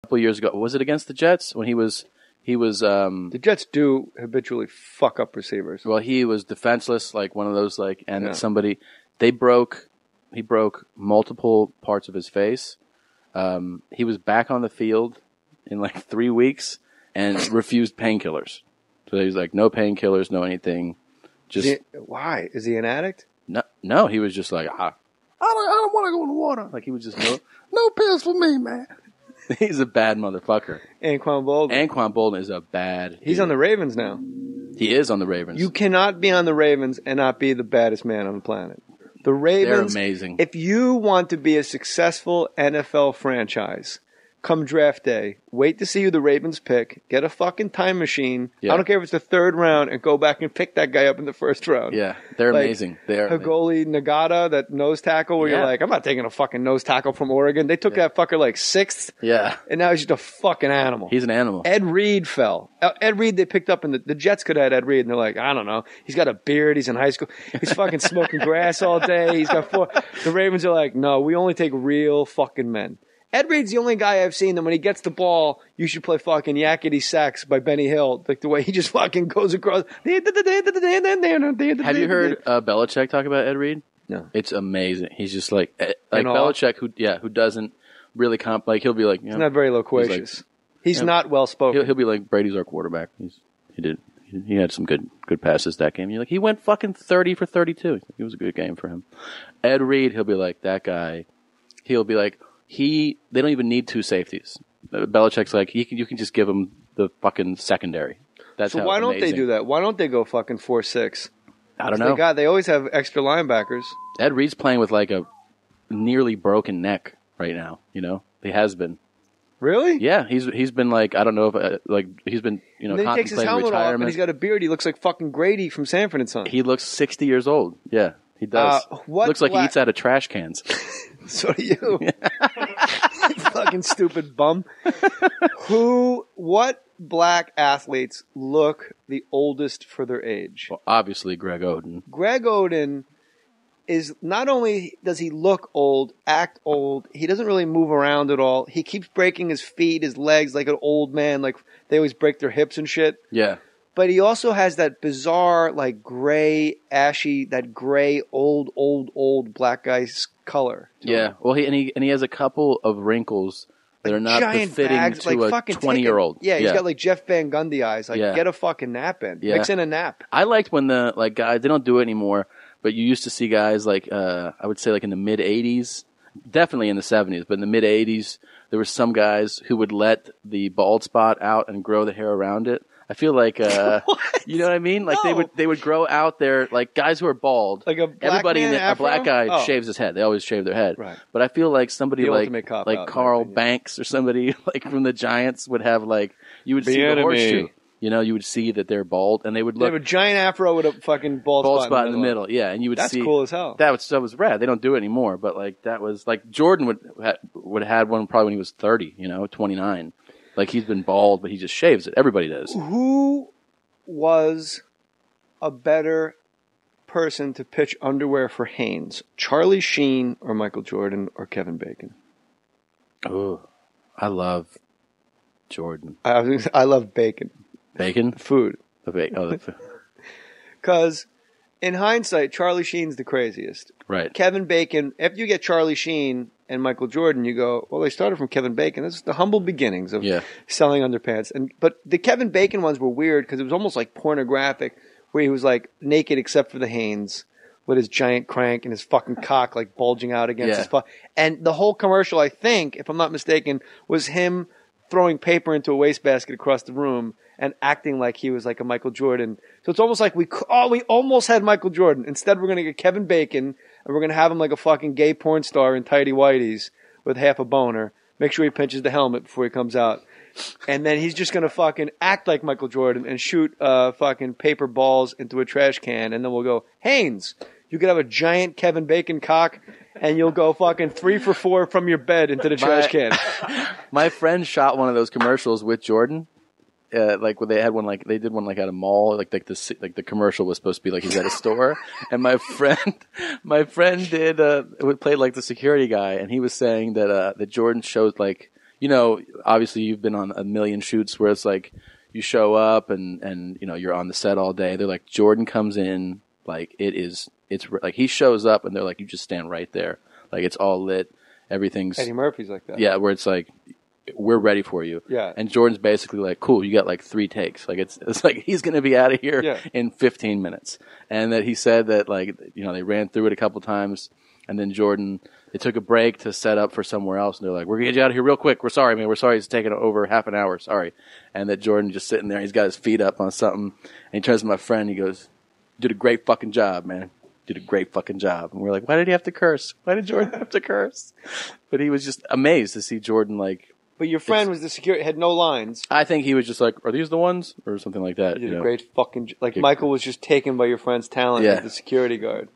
couple of years ago. Was it against the Jets when he was the Jets do habitually fuck up receivers. Well, he was defenseless, like one of those he broke multiple parts of his face. He was back on the field in like 3 weeks and refused painkillers. So he was like, no painkillers, no anything. Why? Is he an addict? No, he was just like, I don't want to go in the water. Like he was just no pills for me, man. He's a bad motherfucker. Anquan Bolden is a bad. He's on the Ravens now. He is on the Ravens. You cannot be on the Ravens and not be the baddest man on the planet. The Ravens. They're amazing. If you want to be a successful NFL franchise, come draft day, wait to see who the Ravens pick, get a fucking time machine. Yeah. I don't care if it's the 3rd round, and go back and pick that guy up in the 1st round. Yeah, they're amazing. They're Hagoli Nagata, that nose tackle where you're like, I'm not taking a fucking nose tackle from Oregon. They took that fucker like 6th. Yeah. And now he's just a fucking animal. He's an animal. Ed Reed fell. Ed Reed they picked up, and the Jets could have had Ed Reed, and they're like, I don't know. He's got a beard. He's in high school. He's fucking smoking grass all day. He's got 4. The Ravens are like, no, we only take real fucking men. Ed Reed's the only guy I've seen that when he gets the ball, you should play fucking Yakety Sax by Benny Hill. Like the way he just fucking goes across. Have you heard Belichick talk about Ed Reed? No. It's amazing. He's just like Belichick who doesn't really he'll be like, he's not very loquacious. He's not well spoken. He'll be like, Brady's our quarterback. He had some good passes that game. You're like, he went fucking 30 for 32. It was a good game for him. Ed Reed, he'll be like, that guy. He'll be like, they don't even need 2 safeties. Belichick's like, you can just give him the fucking secondary. That's so why don't they do that? Why don't they go fucking 4-6? I don't know. They always have extra linebackers. Ed Reed's playing with like a nearly broken neck right now. You know, he has been. Really? Yeah, he's been like, I don't know if he's been and then he takes his helmet off and he's got a beard. He looks like fucking Grady from Sanford and Son. He looks 60 years old. Yeah, he does. Looks like he eats out of trash cans. So do you. You fucking stupid bum. What black athletes look the oldest for their age? Well, obviously Greg Oden. Greg Oden is not only does he look old, act old, he doesn't really move around at all. He keeps breaking his feet, his legs like an old man. Like they always break their hips and shit. Yeah. But he also has that bizarre, like gray, ashy, that gray, old black guy's color. Yeah. Well, he has a couple of wrinkles that are not befitting bags, to a 20-year-old. Yeah, he's got like Jeff Van Gundy eyes. Like, get a fucking nap in. Yeah. Mix in a nap. I liked when the guys, they don't do it anymore, but you used to see guys like I would say like in the mid 80s, definitely in the 70s, but in the mid 80s, there were some guys who would let the bald spot out and grow the hair around it. I feel like, you know what I mean? Like they would grow out their, like guys who are bald. Like a black a black guy shaves his head. They always shave their head. Right. But I feel like somebody like Carl Banks or somebody like from the Giants would have like, you would see the horseshoe. You know, you would see that they're bald and they would look. They have a giant afro with a fucking bald spot in the middle. Yeah. And you would see. That's cool as hell. That was rad. They don't do it anymore. But like that was like Jordan would have had one probably when he was 30, 29. Like he's been bald, but he just shaves it. Everybody does. Who was a better person to pitch underwear for Hanes? Charlie Sheen or Michael Jordan or Kevin Bacon? Oh, I love Jordan. I love bacon. Bacon? Food. Because in hindsight, Charlie Sheen's the craziest. Right. Kevin Bacon, after you get Charlie Sheen and Michael Jordan, you go, well, they started from Kevin Bacon. This is the humble beginnings of selling underpants. But the Kevin Bacon ones were weird because it was almost like pornographic, where he was like naked except for the Hanes with his giant crank and his fucking cock like bulging out against his fuck. And the whole commercial, I think, if I'm not mistaken, was him throwing paper into a wastebasket across the room and acting like he was like a Michael Jordan. So it's almost like we almost had Michael Jordan. Instead, we're going to get Kevin Bacon, and we're going to have him like a fucking gay porn star in tighty whities with half a boner. Make sure he pinches the helmet before he comes out. And then he's just going to fucking act like Michael Jordan and shoot fucking paper balls into a trash can. And then we'll go, Hanes, you could have a giant Kevin Bacon cock, and you'll go fucking 3 for 4 from your bed into the trash can. My friend shot one of those commercials with Jordan. Like when they had one, like they did one like at a mall, like the commercial was supposed to be like he's at a store, and my friend did played like the security guy, and he was saying that that Jordan showed like obviously you've been on a million shoots where it's like you show up and you're on the set all day. They're like, Jordan comes in, like it's like he shows up and they're like, you just stand right there. Like it's all lit. Everything's Eddie Murphy's like that. Yeah, where it's like, we're ready for you. Yeah. And Jordan's basically like, cool, you got like 3 takes. Like it's like he's going to be out of here in 15 minutes. And that he said that like, they ran through it a couple times and then Jordan, they took a break to set up for somewhere else. And they're like, we're going to get you out of here real quick. We're sorry, man. We're sorry. It's taken over half an hour. Sorry. And that Jordan just sitting there, he's got his feet up on something. And he turns to my friend. He goes, you did a great fucking job, man. Did a great fucking job. And we're like, why did he have to curse? Why did Jordan have to curse? But he was just amazed to see Jordan like. But your friend was the security, had no lines. I think he was just like, are these the ones? Or something like that. You did a great fucking, like Michael was just taken by your friend's talent as the security guard.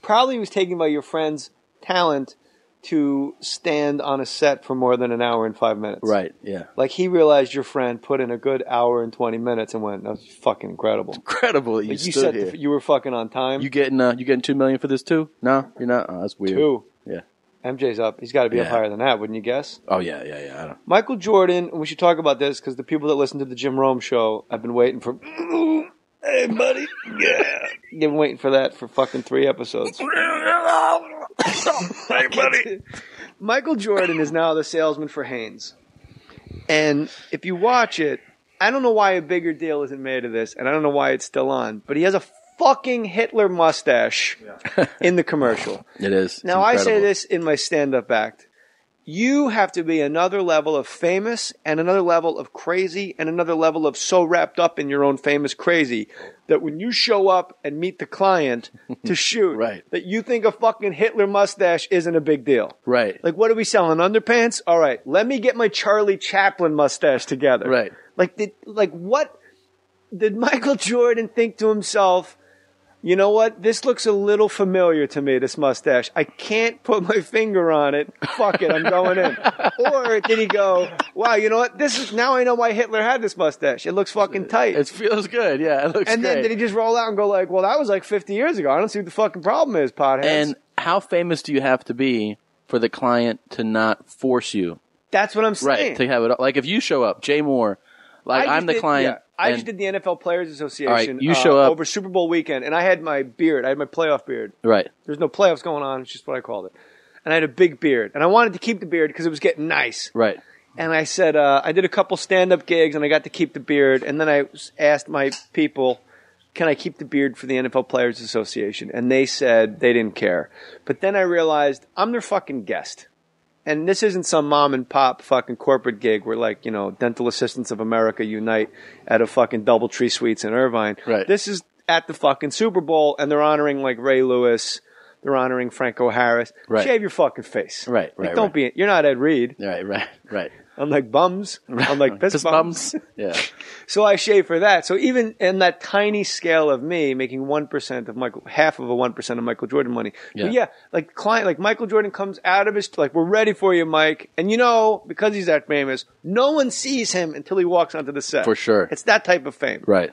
Probably was taken by your friend's talent to stand on a set for more than an hour and 5 minutes. Right, yeah. Like he realized your friend put in a good hour and 20 minutes and went, that's fucking incredible. Incredible that you stood here. You were fucking on time. You getting $2 million for this too? No, you're not? Oh, that's weird. 2. Yeah. MJ's up. He's got to be up higher than that, wouldn't you guess? Oh, yeah. I don't. Michael Jordan, and we should talk about this because the people that listen to the Jim Rome show, I've been waiting for. Hey, buddy. Yeah. You've been waiting for that for fucking 3 episodes. Hey, buddy. Michael Jordan is now the salesman for Hanes. And if you watch it, I don't know why a bigger deal isn't made of this, and I don't know why it's still on, but he has a fucking Hitler mustache in the commercial. It is. Now, I say this in my stand-up act. You have to be another level of famous and another level of crazy and another level of so wrapped up in your own famous crazy that when you show up and meet the client to shoot, that you think a fucking Hitler mustache isn't a big deal. Right. Like, what are we selling? Underpants? All right, let me get my Charlie Chaplin mustache together. Right. What did Michael Jordan think to himself? You know what? This looks a little familiar to me, this mustache. I can't put my finger on it. Fuck it, I'm going in. Or did he go, wow, you know what? Now I know why Hitler had this mustache. It looks fucking tight. It feels good, yeah. It looks great. And then did he just roll out and go like, well, that was like 50 years ago. I don't see what the fucking problem is, potheads. And how famous do you have to be for the client to not force you? That's what I'm saying. Right, to have it. Like if you show up, Jay Mohr, I'm the client. Yeah. I just did the NFL Players Association right, you show up over Super Bowl weekend, and I had my beard. I had my playoff beard. Right. There's no playoffs going on. It's just what I called it. And I had a big beard. And I wanted to keep the beard because it was getting nice. Right. And I said, I did a couple stand-up gigs, and I got to keep the beard. And then I asked my people, can I keep the beard for the NFL Players Association? And they said they didn't care. But then I realized I'm their fucking guest. And this isn't some mom and pop fucking corporate gig where Dental Assistants of America unite at a fucking Doubletree Suites in Irvine. Right. This is at the fucking Super Bowl and they're honoring like Ray Lewis. They're honoring Franco Harris. Right. Shave your fucking face. Right. Don't be, you're not Ed Reed. Right. Unlike bums. Unlike piss bums. Yeah. So I shave for that. So even in that tiny scale of me making 1% of half of a 1% of Michael Jordan money. Yeah. But client, like Michael Jordan comes out of his, like, we're ready for you, Mike. And because he's that famous, no one sees him until he walks onto the set. For sure. It's that type of fame. Right.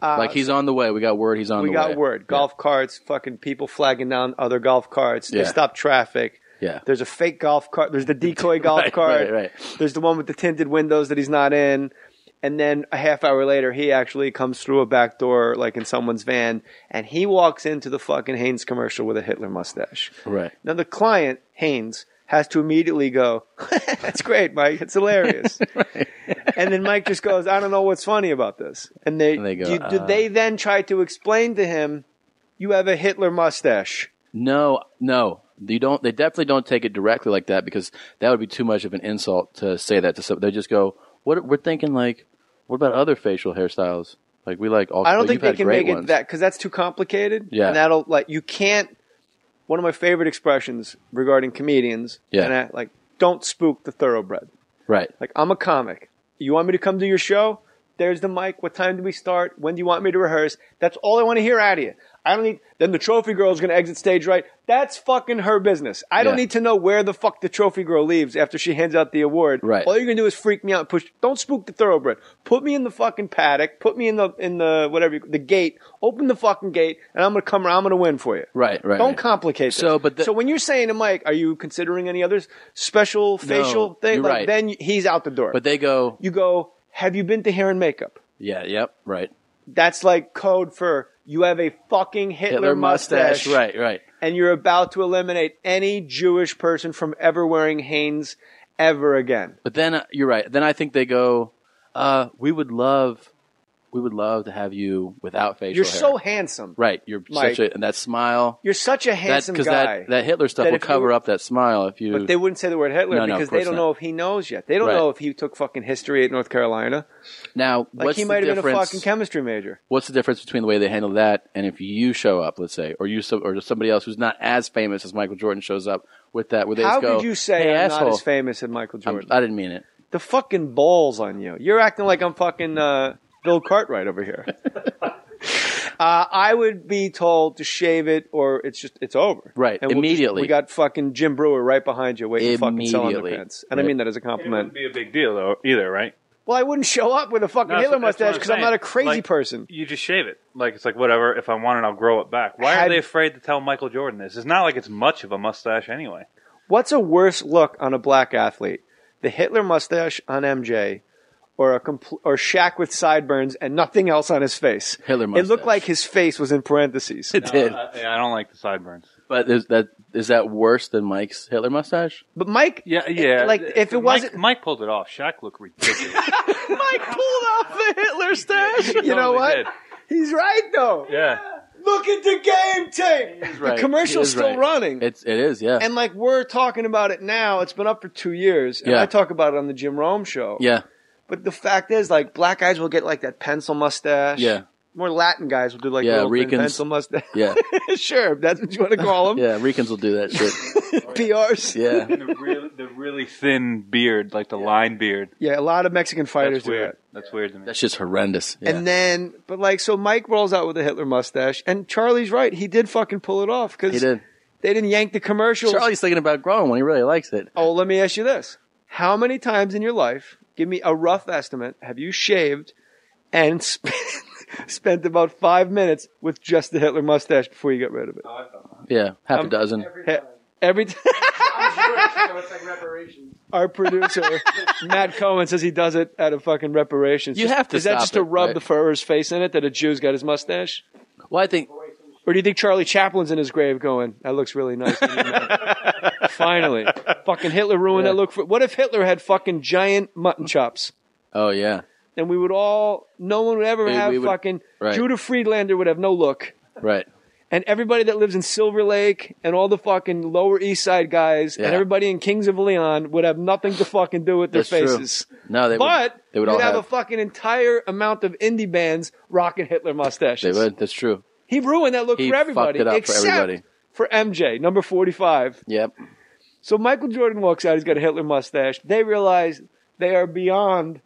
Like he's on the way. We got word he's on the way. We got word. Golf carts, fucking people flagging down other golf carts. They stop traffic. Yeah. There's a fake golf cart. There's the decoy golf cart. Right. There's the one with the tinted windows that he's not in. And then a half hour later, he actually comes through a back door, like in someone's van, and he walks into the fucking Hanes commercial with a Hitler mustache. Right. Now the client, Hanes, has to immediately go, that's great, Mike. It's hilarious. Right. And then Mike just goes, I don't know what's funny about this. And they go, do they then try to explain to him, you have a Hitler mustache? No. They definitely don't take it directly like that because that would be too much of an insult to say that to someone. They just go, we're thinking like, what about other facial hairstyles? Like we like all. I don't think they can make ones. it that because that's too complicated. Yeah, and you can't. One of my favorite expressions regarding comedians. Yeah, and don't spook the thoroughbred. Right. Like I'm a comic. You want me to come to your show? There's the mic. What time do we start? When do you want me to rehearse? That's all I want to hear out of you. I don't need. Then the trophy girl is going to exit stage right. That's fucking her business. I don't need to know where the fuck the trophy girl leaves after she hands out the award. Right. All you're going to do is freak me out and push. Don't spook the thoroughbred. Put me in the fucking paddock. Put me in the whatever, the gate. Open the fucking gate, and I'm going to come around. I'm going to win for you. Right. Don't complicate this. So when you're saying to Mike, are you considering any other special facial thing? You're right. Then he's out the door. But they go. You go, have you been to hair and makeup? Yeah. Yep. Right. That's like code for you have a fucking Hitler mustache. Right. And you're about to eliminate any Jewish person from ever wearing Hanes ever again. But then you're right. Then I think they go, we would love to have you without facial hair. You're so handsome. Right. You're Mike, and that smile. You're such a handsome guy. Because that Hitler stuff will cover up that smile if you. But they wouldn't say the word Hitler because they don't know if he knows yet. They don't know if he took fucking history at North Carolina. Now, like he might have been a fucking chemistry major. What's the difference between the way they handle that and if you show up, let's say, or somebody else who's not as famous as Michael Jordan shows up with that? Where they How go, could you say hey, I'm asshole. not as famous as Michael Jordan? I didn't mean it. The fucking balls on you. You're acting like I'm fucking Bill Cartwright over here. I would be told to shave it or it's over. Right. And immediately. We got fucking Jim Brewer right behind you waiting to fucking sell underpants. And I mean that as a It compliment. wouldn't be a big deal, though, either, right? Well, I wouldn't show up with a fucking Hitler mustache because I'm not a crazy like, person. You just shave it. Like, it's like, whatever. If I want it, I'll grow it back. Why are they afraid to tell Michael Jordan this? It's not like it's much of a mustache anyway. What's a worse look on a black athlete? The Hitler mustache on MJ or or Shaq with sideburns and nothing else on his face? Hitler mustache. It looked like his face was in parentheses. It did. I don't like the sideburns. But is that worse than Mike's Hitler mustache? But Mike, like if it wasn't Mike pulled it off. Shaq looked ridiculous. Mike pulled off the Hitler stash. He You know totally what? did. He's right though. Yeah. Look at the game tape. He's right. The commercial's still running. It is, yeah. And like we're talking about it now, it's been up for 2 years. And I talk about it on the Jim Rome show. Yeah. But the fact is, like, black guys will get like that pencil mustache. Yeah. More Latin guys will do like little Ricans. pencil mustache. Yeah. Sure, if that's what you want to call them. Yeah, Ricans will do that shit. PRs. Yeah. The really thin beard, like the line beard. Yeah, a lot of Mexican fighters That's do weird. that. That's weird to me. That's just horrendous. Yeah. And then, but like, so Mike rolls out with a Hitler mustache, and Charlie's right. He did fucking pull it off because he did. They didn't yank the commercials. Charlie's thinking about growing one. He really likes it. Oh, let me ask you this. How many times in your life, give me a rough estimate, have you shaved and spent about 5 minutes with just the Hitler mustache before you got rid of it? Yeah, half a dozen. Every time. It's like reparations. Our producer, Matt Cohen, says he does it at a fucking reparations. You have to Is that stop just to it, rub right? the Führer's face in it that a Jew's got his mustache? Well, I think... Or do you think Charlie Chaplin's in his grave going, that looks really nice on you, man. Finally. Fucking Hitler ruined that look. What if Hitler had fucking giant mutton chops? Oh, yeah. And we would all, no one would ever have fucking, Judah Friedlander would have no look. Right. And everybody that lives in Silver Lake and all the fucking Lower East Side guys and everybody in Kings of Leon would have nothing to fucking do with their faces. True. No, they would all have a fucking entire amount of indie bands rocking Hitler mustaches. They would. That's true. He ruined that look for everybody. Fucked it up except for everybody. For MJ, number 45. Yep. So Michael Jordan walks out. He's got a Hitler mustache. They realize they are beyond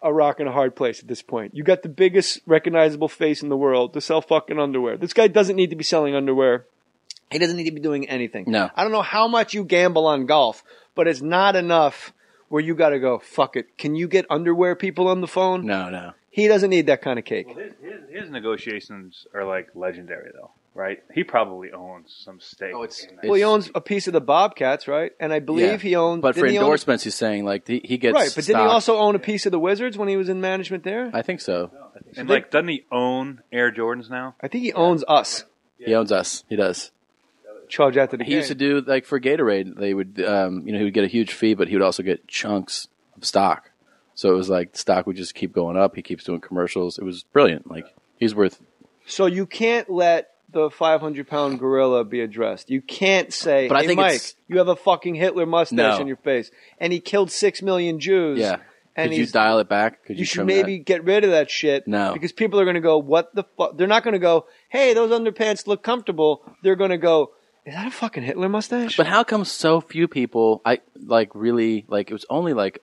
a rock and a hard place at this point. You got the biggest recognizable face in the world to sell fucking underwear. This guy doesn't need to be selling underwear. He doesn't need to be doing anything. No. I don't know how much you gamble on golf, but it's not enough where you got to go, fuck it. Can you get underwear people on the phone? No. He doesn't need that kind of cake. Well, his negotiations are like legendary, though, right? He probably owns some stake. Well, he owns a piece of the Bobcats, right? And I believe he owns. But for endorsements, he's saying like he gets right. But didn't he also own a piece of the Wizards when he was in management there? I think so. And like, doesn't he own Air Jordans now? I think he owns us. He owns us. He does. Charge after the game. He used to do like for Gatorade. They would, he would get a huge fee, but he would also get chunks of stock. So it was like stock would just keep going up. He keeps doing commercials. It was brilliant. Like he's worth. So you can't let the 500-pound gorilla be addressed. You can't say, but I hey, think Mike, you have a fucking Hitler mustache on your face. And he killed 6 million Jews. Yeah. And could you dial it back? Could you should maybe get rid of that shit. No. Because people are going to go, what the fuck? They're not going to go, hey, those underpants look comfortable. They're going to go, is that a fucking Hitler mustache? But how come so few people, it was only like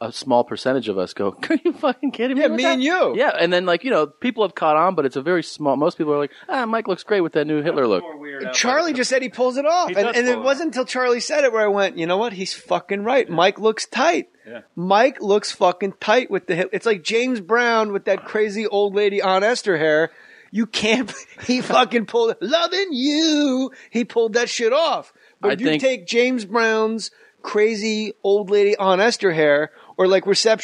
a small percentage of us go, "Are you fucking kidding me?" Yeah, me and you. Yeah, and then people have caught on, but it's a very small. Most people are like, Mike looks great with that new Hitler look. Charlie just said he pulls it off, and it wasn't until Charlie said it where I went, you know what? He's fucking right. Yeah. Mike looks tight. Yeah. Mike looks fucking tight with the hip. It's like James Brown with that crazy old lady Aunt Esther hair. You can't. He fucking pulled Loving You. He pulled that shit off. But you take James Brown's crazy old lady Aunt Esther hair, or like Reception.